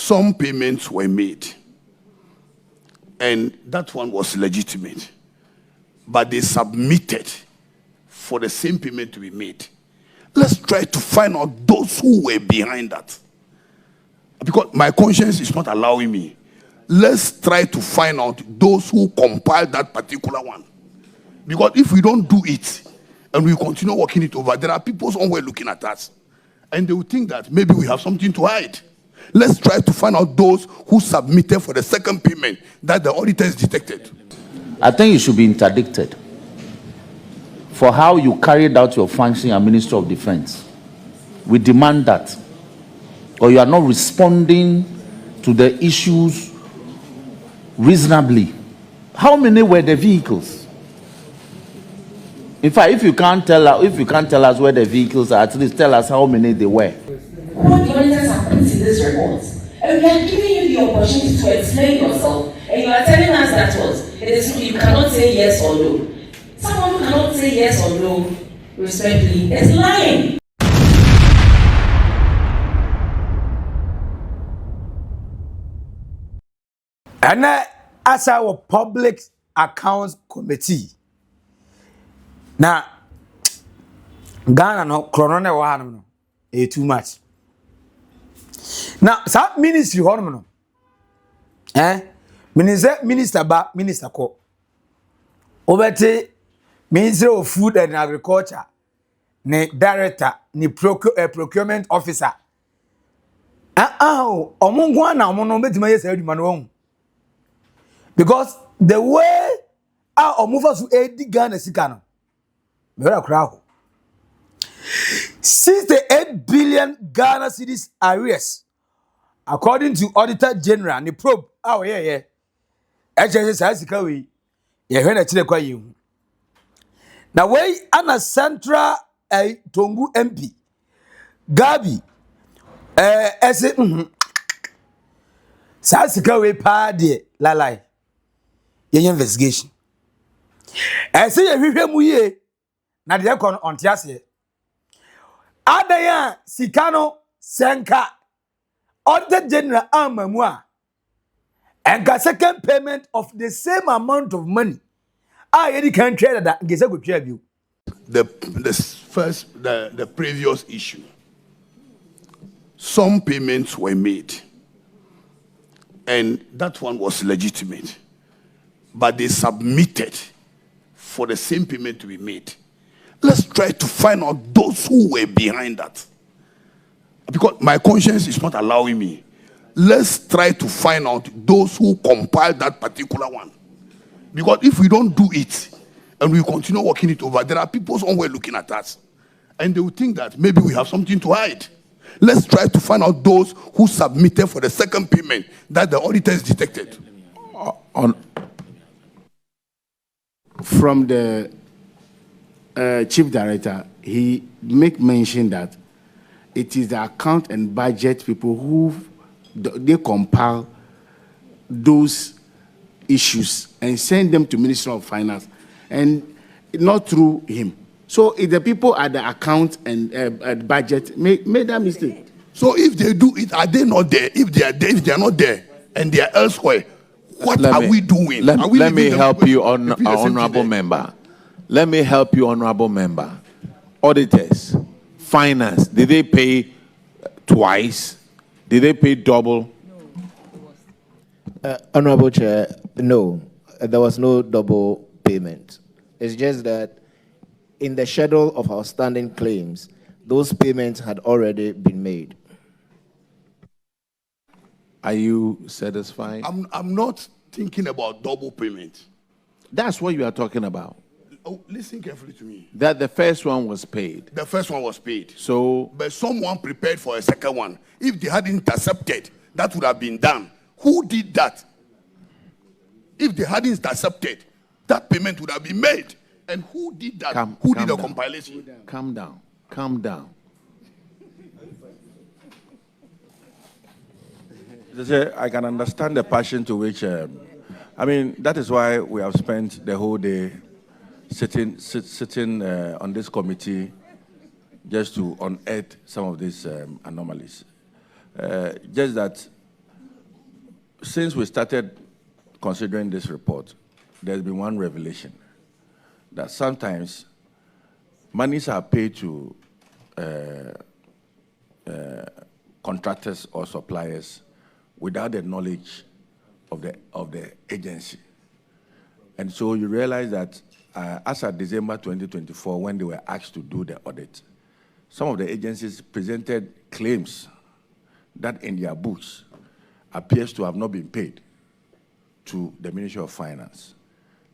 some payments were made, and that one was legitimate, but they submitted for the same payment to be made. Let's try to find out those who were behind that. Because my conscience is not allowing me. Let's try to find out those who compiled that particular one. Because if we don't do it, and we continue working it over, there are people somewhere looking at us, and they will think that maybe we have something to hide. Let's try to find out those who submitted for the second payment that the auditors detected. I think you should be interdicted for how you carried out your function as Minister of Defense. We demand that. Or you are not responding to the issues reasonably. How many were the vehicles? In fact, if you can't tell us where the vehicles are, at least tell us how many they were. What the auditors have put in this report, and we are giving you the opportunity to explain yourself, and you are telling us that you cannot say yes or no. Someone who cannot say yes or no, respectfully, is lying. And as our Public Accounts Committee, now Ghana no corona one no too much. Now some ministry hono minister ba minister ko obete Ministry of Food and Agriculture ne director ni procurement officer omungwa na omo no betima yes aduma no because the way omufa so edi Ghana sika no me wala kra 68 billion Ghana cedis arrears according to Auditor General ni probe HSS sika we ye hwe na kire kwa yehu na we ana central Tongu MP Gabby sika we pa de lalai ye investigation say ye hwehwe mu ye na de kon ontiase adaya sikano senka Auditor General amamu a enka second payment of the same amount of money any country that ngese go twa bio the previous issue, some payments were made, and that one was legitimate, but they submitted for the same payment to be made. Let's try to find out those who were behind that. Because my conscience is not allowing me. Let's try to find out those who compiled that particular one. Because if we don't do it, and we continue working it over, there are people somewhere looking at us, and they will think that maybe we have something to hide. Let's try to find out those who submitted for the second payment that the auditors detected. From the chief director, he make mention that it is the account and budget people who they compile those issues and send them to Minister of Finance, and not through him. So if the people at the account and budget made that mistake. So if they do it, are they not there? If they are there, if they are not there, and they are elsewhere, what are we doing? Let me help you, honorable member. Let me help you, honorable member. Auditors, finance, did they pay twice? Did they pay double? Honorable Chair, no, there was no double payment. It's just that in the schedule of outstanding claims, those payments had already been made. Are you satisfied? I'm not thinking about double payment. That's what you are talking about. Oh, listen carefully to me. That the first one was paid. The first one was paid. So, but someone prepared for a second one. If they had intercepted, that would have been done. Who did that? If they had intercepted, that payment would have been made. And who did that? Who did the compilation? Calm down. Calm down. I can understand the passion to which, I mean, that is why we have spent the whole day sitting on this committee just to unearth some of these anomalies. Just that since we started considering this report, there's been one revelation that sometimes monies are paid to contractors or suppliers without the knowledge of the agency. And so you realize that as of December 2024, when they were asked to do the audit, some of the agencies presented claims that in their books appears to have not been paid to the Ministry of Finance.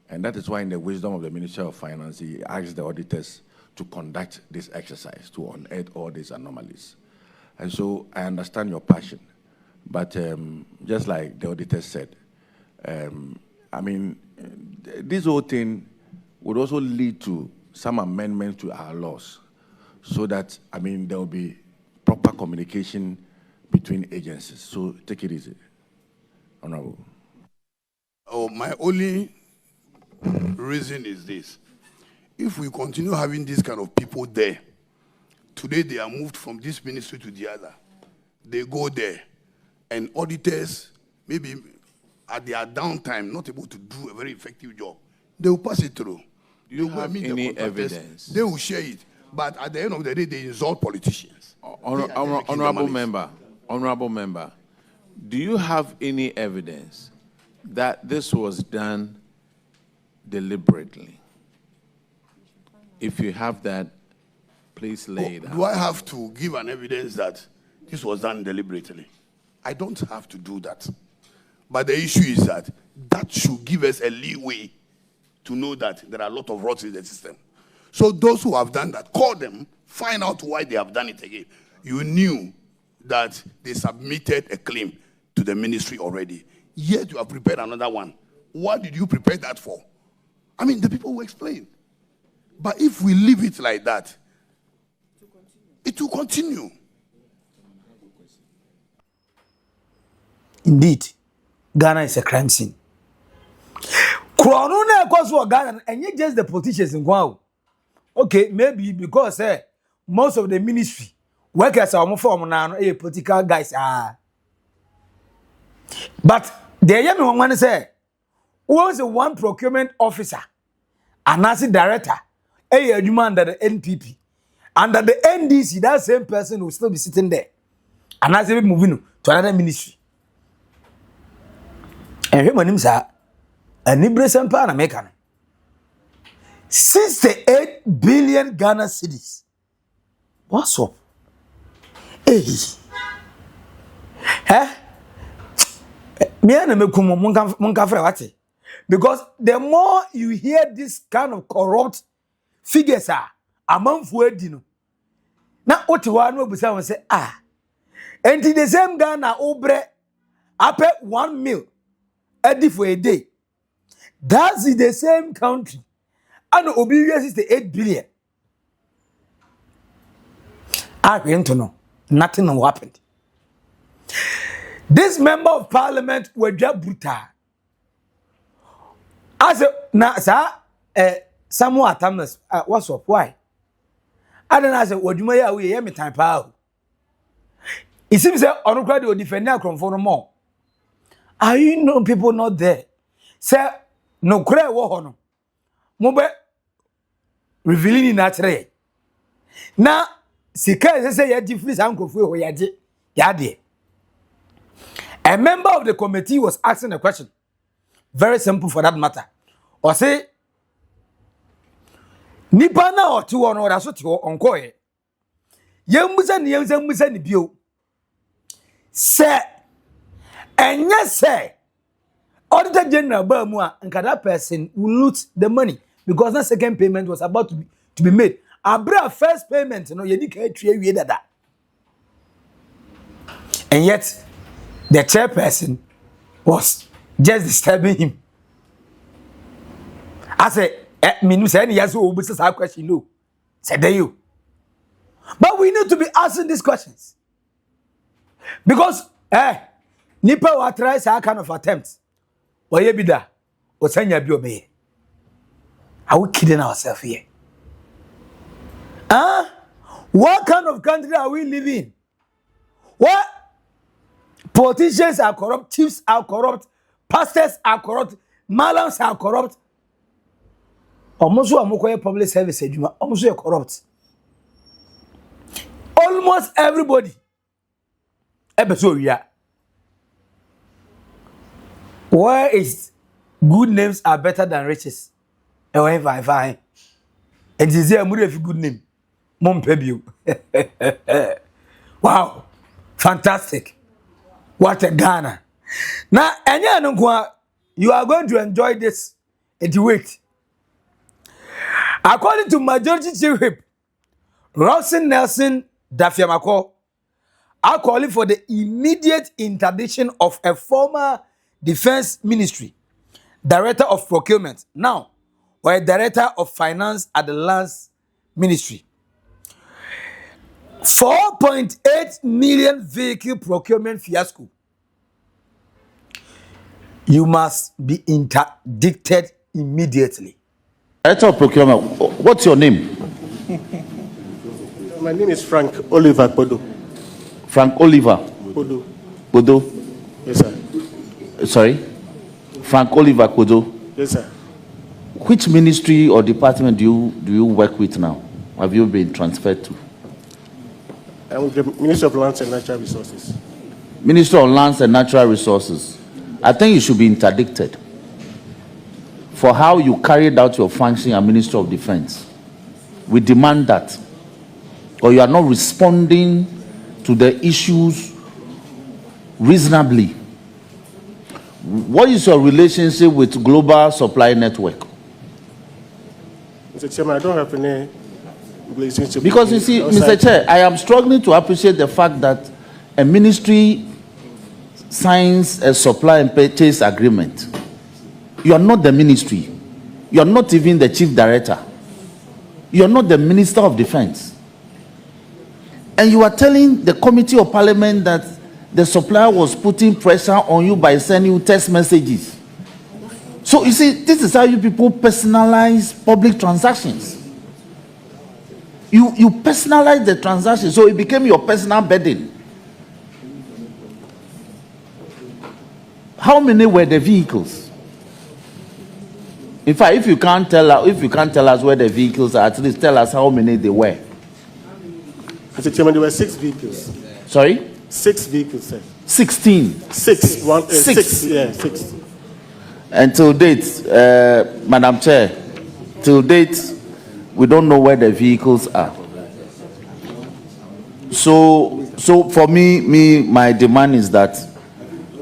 And that is why in the wisdom of the Ministry of Finance, he asked the auditors to conduct this exercise to unearth all these anomalies. And so I understand your passion, but just like the auditor said, I mean, this whole thing would also lead to some amendments to our laws so that, I mean, there will be proper communication between agencies. So take it easy. Honorable. Oh, my only reason is this. If we continue having this kind of people there, today they are moved from this ministry to the other. They go there, and auditors, maybe at their downtime, not able to do a very effective job, they will pass it through. Do you have any evidence? They will share it. But at the end of the day, they insult politicians. Honorable member, do you have any evidence that this was done deliberately? If you have that, please lay it out. Do I have to give an evidence that this was done deliberately? I don't have to do that. But the issue is that that should give us a leeway to know that there are a lot of rots in the system. So those who have done that, call them, find out why they have done it again. You knew that they submitted a claim to the ministry already. Yet you have prepared another one. What did you prepare that for? I mean, the people will explain. But if we leave it like that, it will continue. Indeed, Ghana is a crime scene. Corona cause for Ghana, and yet just the politicians in Guau. Okay, maybe because most of the ministry workers are more form now, political guys are. But the young one say, who was the one procurement officer, and as a director, a demand under the NPP, under the NDC, that same person will still be sitting there, and as they moving to another ministry. And him and him say, a Nibresan Pan American. 68 billion Ghana cedis. What's up? Hey. Me and me because the more you hear this kind of corrupt figures among Fuedino. Now what you want to say, and the same Ghana obre up 1 mil for a day. That's in the same country. And obedience is the 8 billion. I want to know. Nothing happened. This member of parliament were just brutal. As someone at what's up? Why? I don't know. I said, what do you mean? We hear me time power. It seems that on the you defend now for more. Are you know people not there? Say no cry wo no. Mobe revealing natural. Na sika say ya difference ankofu ho ya de. Ya de. A member of the committee was asking a question. Very simple for that matter. Or say nipa na o ti wo no da so ti wo onko ye. Yembusa ni bio. Say and yes, sir. Auditor General Bamua and that person will loot the money because the second payment was about to be made. Abra first payment, no, that. And yet, the chairperson was just disturbing him. I said, yes, we question, no. Said you. But we need to be asking these questions. Because, Nipa will try some kind of attempts. Or ye be da, or send your bio. Are we kidding ourselves here? What kind of country are we living in? What Politicians are corrupt, chiefs are corrupt, pastors are corrupt, malams are corrupt. Almost public service almost corrupt. Almost everybody. Where is good names are better than riches? And is there a good name? Mom Pebble. Wow, fantastic. What a Ghana. Now, you are going to enjoy this. Wait. According to Majority Chief Whip, Rockson-Nelson Dafeamekpor, are calling for the immediate interdiction of a former Defense Ministry Director of Procurement, now or a Director of Finance at the Lands Ministry. 4.8 million vehicle procurement fiasco. You must be interdicted immediately. Director of Procurement, what's your name? My name is Frank Oliver Kpodo. Frank Oliver Kpodo. Kpodo. Yes, sir. Sorry? Frank Oliver Kpodo. Yes, sir. Which ministry or department do you work with now? Have you been transferred to? I'm with the Ministry of Lands and Natural Resources. Ministry of Lands and Natural Resources. I think you should be interdicted for how you carried out your function as Minister of Defense. We demand that, or you are not responding to the issues reasonably. What is your relationship with Global Supply Network? Mr. Chairman, I don't have any relationship. Because you see, Mr. Chair, I am struggling to appreciate the fact that a ministry signs a supply and purchase agreement. You are not the ministry. You are not even the chief director. You are not the Minister of Defense. And you are telling the Committee of Parliament that the supplier was putting pressure on you by sending you text messages. So you see, this is how you people personalize public transactions. You personalize the transaction, so it became your personal burden. How many were the vehicles? In fact, if you can't tell us where the vehicles are, at least tell us how many they were. Mr. Chairman, there were 6 vehicles. Sorry? 6 vehicles, sir. 16. 6. 6. Yeah, 6. And till date, Madam Chair, till date, we don't know where the vehicles are. So for me, my demand is that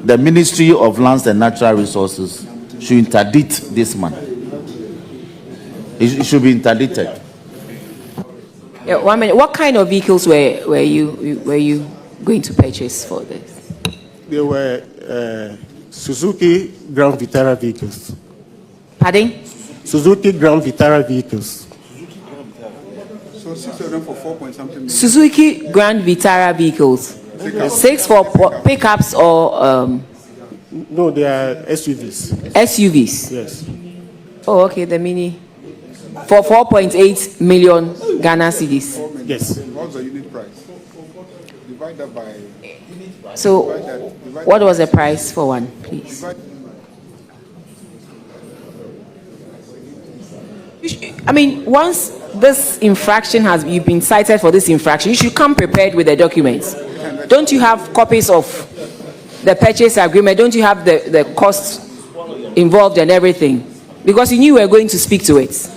the Ministry of Lands and Natural Resources should interdict this man. It should be interdicted. Yeah, 1 minute. What kind of vehicles were you going to purchase for this? They were Suzuki Grand Vitara vehicles. Pardon? Suzuki Grand Vitara vehicles. So 6 of them for 4 point something million. Suzuki Grand Vitara vehicles. 6 for pickups or No, they are SUVs. SUVs. Yes. Oh, okay, the mini. For 4.8 million Ghana cedis. Yes. What's the unit price? Divide that by. So, what was the price for one, please? I mean, once this infraction you've been cited for this infraction, you should come prepared with the documents. Don't you have copies of the purchase agreement? Don't you have the costs involved and everything? Because you knew we were going to speak to it.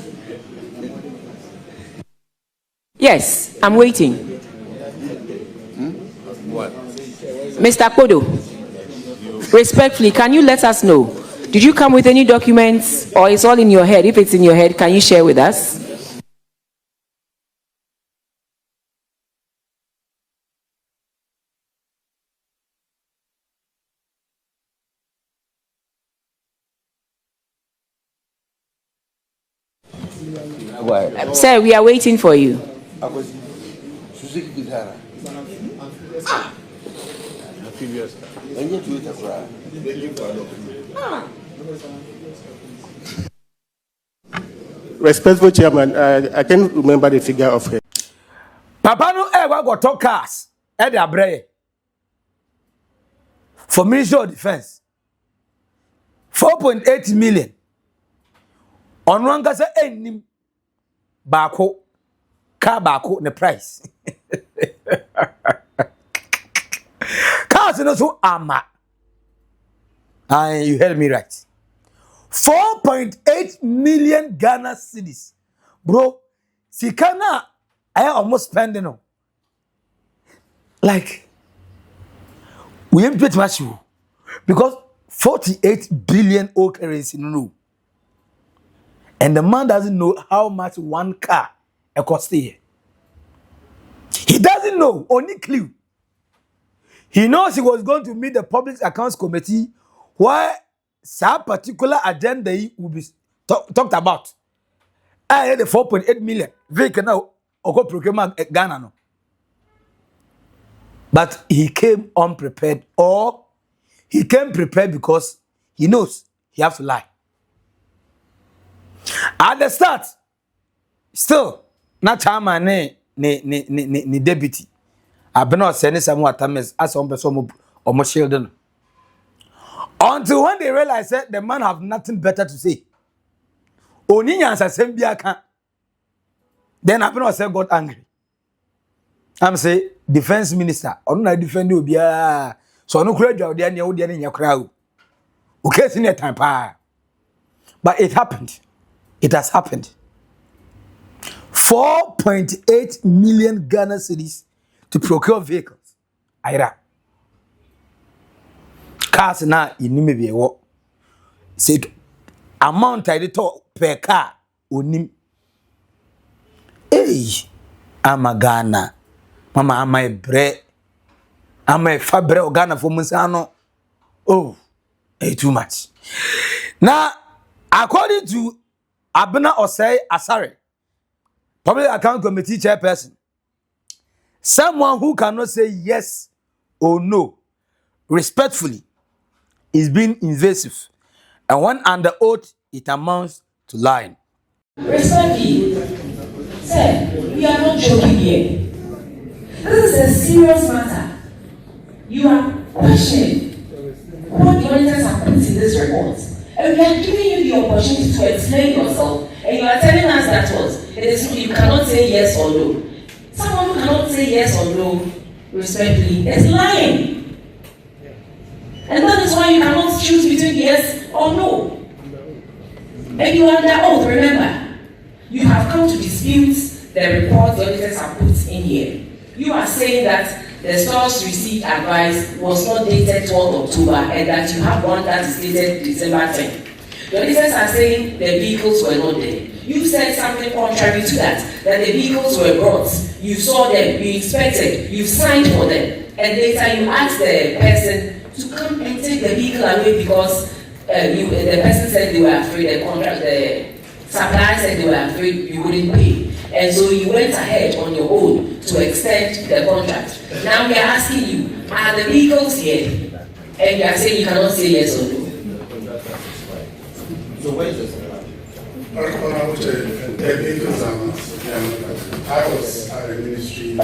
Yes, I'm waiting. What? Mr. Kpodo, respectfully, can you let us know? Did you come with any documents or it's all in your head? If it's in your head, can you share with us? Sir, we are waiting for you. Respectful Chairman, I can't remember the figure of her. Papa no got talk cars. The abre. for Ministry of Defense. 4.8 million. On one gasa enim bako car bako the price. Cars no so ama. And you heard me right. 4.8 million Ghana cedis. Bro, Sikana, I almost spending on. Like, we ain't pretty much because 48 billion old currency no. And the man doesn't know how much one car costs here. He doesn't know, only clue. He knows he was going to meet the Public Accounts Committee where some particular agenda will be talked about. I had the 4.8 million vehicle now or procurement Ghana no. But he came unprepared, or he came prepared because he knows he has to lie. At the start, still, not chairman ne deputy. Abena Osei Asare as on person or children. Until when they realized that the man have nothing better to say. Oninyans assembiaka. Then Abena Osei got angry. I'm say defense minister. Onu na defend you bia. So no kura jwa odi anya nya kura o. Okay, senior time pa. But it happened. It has happened. 4.8 million Ghana cedis to procure vehicles. Aira. Cars na inime bi ewo. Say amount I to per car onim. Hey, ama Ghana. Mama ama bre. Ama fabre o Ghana for musano. Oh, hey, too much. Now, according to Abena Osei Asare, Public Account Committee chairperson, someone who cannot say yes or no respectfully is being invasive, and when under oath it amounts to lying. Respectfully, sir, we are not joking here. This is a serious matter. You are questioning what the auditors have put in this report, and we are giving you the opportunity to explain yourself, and you are telling us that it is you cannot say yes or no. Someone who cannot say yes or no respectfully is lying. And that is why you cannot choose between yes or no. And you are under oath, remember. You have come to dispute the report the auditors have put in here. You are saying that the store's receipt advice was not dated 12 October and that you have one that is dated December 10. The auditors are saying the vehicles were not there. You said something contrary to that the vehicles were brought. You saw them, you inspected, you signed for them, and later you asked the person to come and take the vehicle away because the person said they were afraid, the supplier said they were afraid you wouldn't pay. And so you went ahead on your own to extend the contract. Now we are asking you, are the vehicles here? And you are saying you cannot say yes or no. So where is this? I was at the ministry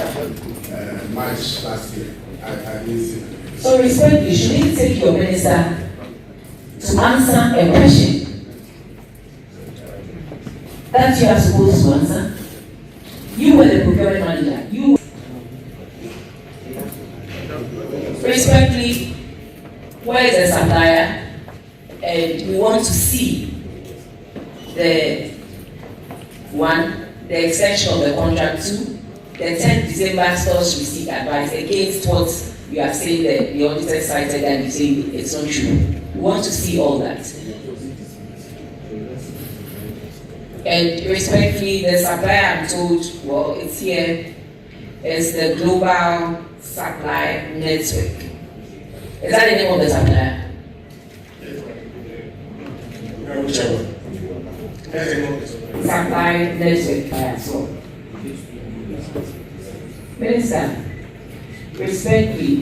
March last year. I didn't see it. So respectfully, should we take your minister to answer a question that you are supposed to answer? You were the procurement manager. You respectfully, where is the supplier? And we want to see the extension of the contract to the 10th December stores receipt advice against what you are saying that the auditor cited and you say it's not true. We want to see all that. And respectfully, the supplier, I'm told, well, it's here. It's the Global Supply Network. Is that the name of the supplier? Supply Network. So, Minister, respectfully,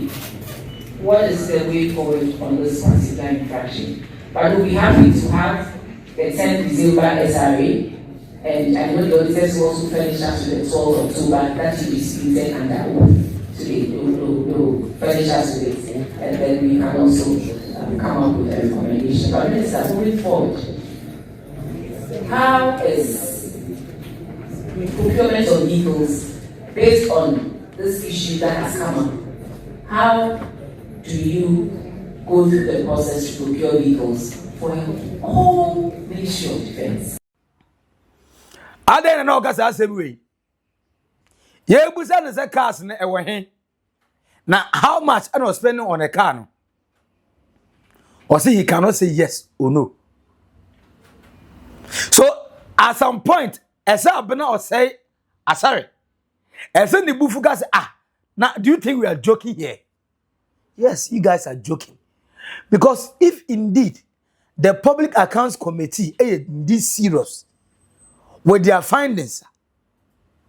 what is the way forward on this particular infraction? But we'll be happy to have the 10th December SRA, and I know the auditors will also furnish us with the 12th October that will be disputed under oath today. They'll furnish us with it. and then we can also come up with a recommendation. But Minister, moving forward, how is procurement of vehicles based on this issue that has come up? How do you go through the process to procure vehicles for a whole Ministry of Defense? I don't know because I said we. Yeah, we said the cars na ewe. Now, how much I was spending on a car? No? Or say he cannot say yes or no. So at some point, as Abena Osei Asare, as the Bufuga say, now do you think we are joking here? Yes, you guys are joking. Because if indeed the Public Accounts Committee is this serious with their findings,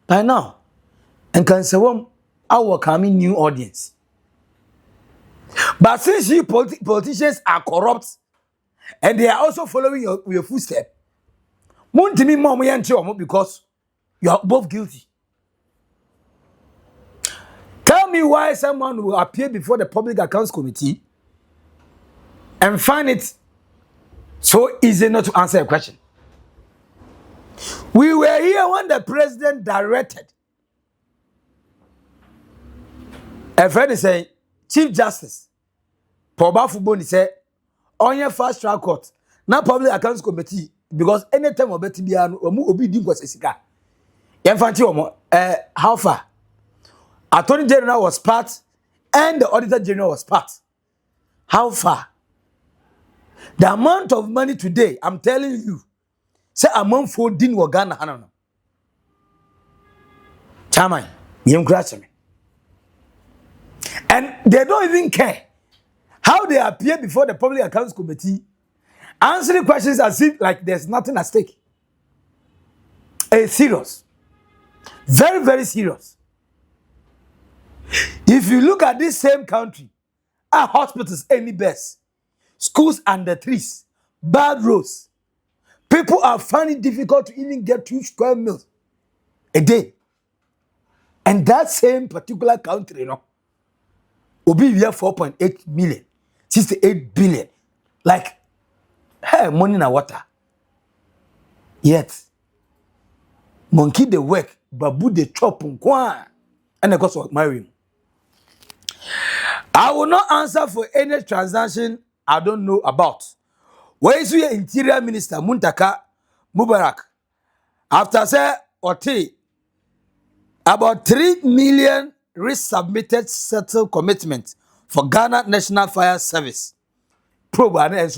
by now, and can say, our coming new audience. But since you politicians are corrupt and they are also following your footsteps, because you are both guilty. Tell me why someone will appear before the Public Accounts Committee and find it so easy not to answer a question. We were here when the president directed. A friend is saying, Chief Justice, Poba Fuboni said, on your fast track court, now Public Accounts Committee, because any time of Betibian or Mubi Dinkwas Esika. How far? Attorney General was part and the Auditor General was part. How far? The amount of money today, I'm telling you, say amount for din Ghana Hanano. Chamai, you crash me. And they don't even care how they appear before the Public Accounts Committee, answering questions as if like there's nothing at stake. It's serious. Very, very serious. If you look at this same country, our hospitals any best, schools under trees, bad roads, people are finding it difficult to even get 2 square meals a day. And that same particular country, you know, will be here 4.8 million, 68 billion. Like, hey, money in water. Yet, monkey the work, babu the chop, and the cost of marrying. I will not answer for any transaction I don't know about. Where is your Interior Minister, Muntaka Mubarak? After say, about 3 million resubmitted settled commitment for Ghana National Fire Service. I can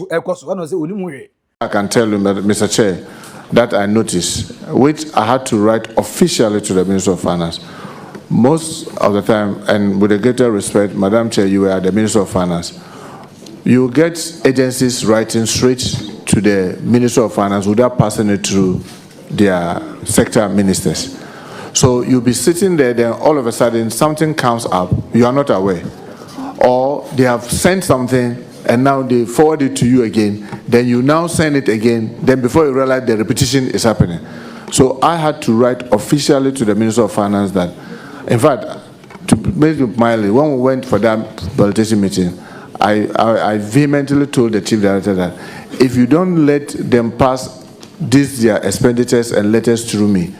tell you, Mr. Chair, that I noticed, which I had to write officially to the Minister of Finance. Most of the time, and with a greater respect, Madam Chair, you were the Minister of Finance. You get agencies writing straight to the Minister of Finance without passing it through their sector ministers. So you'll be sitting there, then all of a sudden something comes up, you are not aware. Or they have sent something and now they forward it to you again, then you now send it again, then before you realize the repetition is happening. So I had to write officially to the Minister of Finance that, in fact, to make it mildly, when we went for that politician meeting, I vehemently told the Chief Director that if you don't let them pass their expenditures and letters through me,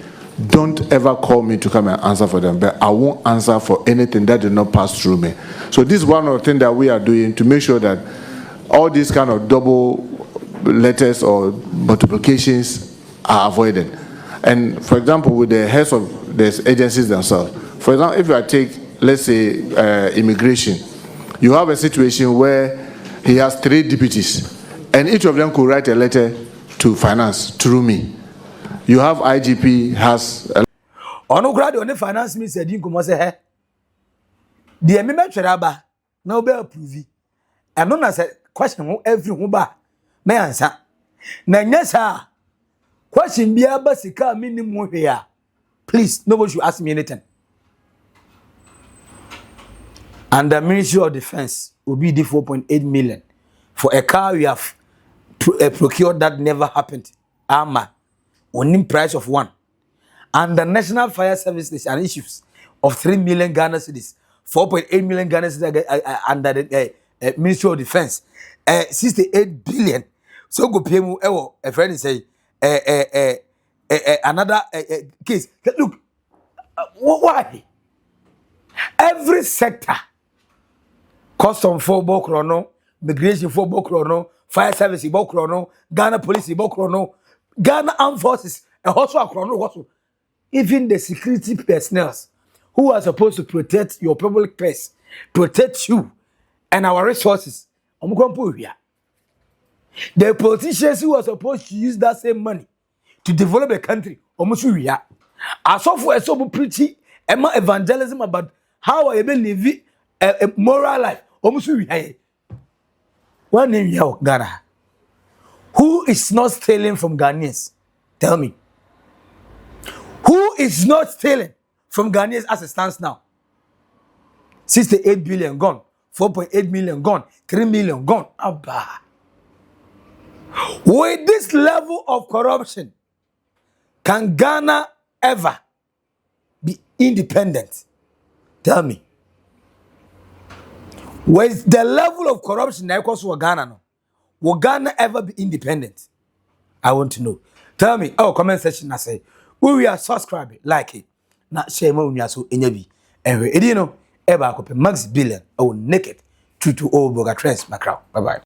don't ever call me to come and answer for them, but I won't answer for anything that did not pass through me. So this is one of the things that we are doing to make sure that all these kind of double letters or multiplications are avoided. And for example, with the heads of the agencies themselves, for example, if I take, let's say, immigration, you have a situation where he has 3 deputies, and each of them could write a letter to finance through me. You have IGP has a on finance minister didn't say, hey, the amendment cheraba no be approve. And no answer question every huba may answer. Na nyesa question be abasika minimum here. Please, nobody should ask me anything. And the Ministry of Defense will be the 4.8 million for a car we have procured that never happened. Armor, only price of 1. And the National Fire Service and issues of 3 million Ghana cedis, 4.8 million Ghana cedis under the Ministry of Defense 68 billion so go pay mu a friend say another case. Look, why every sector, custom for bokrono, migration for bokrono, fire service bokrono, Ghana police bokrono, Ghana armed forces and also akrono, even the security personnel who are supposed to protect your public purse, protect you and our resources. The politicians who are supposed to use that same money to develop a country, I saw for a so pretty evangelism about how I live a moral life. One name here, Ghana. Who is not stealing from Ghanaians? Tell me. Who is not stealing from Ghanaians as it stands now? 68 billion gone, 4.8 million gone, 3 million gone. Abba. With this level of corruption, can Ghana ever be independent? Tell me. With the level of corruption that equals to Ghana, no? Will Ghana ever be independent? I want to know. Tell me. Oh, comment section. I say, we are subscribing, like it. Not share more when so enyabi. And you know, ever copy Maxi Billian. Oh, naked. True to Oldboga trends, my crowd. Bye bye.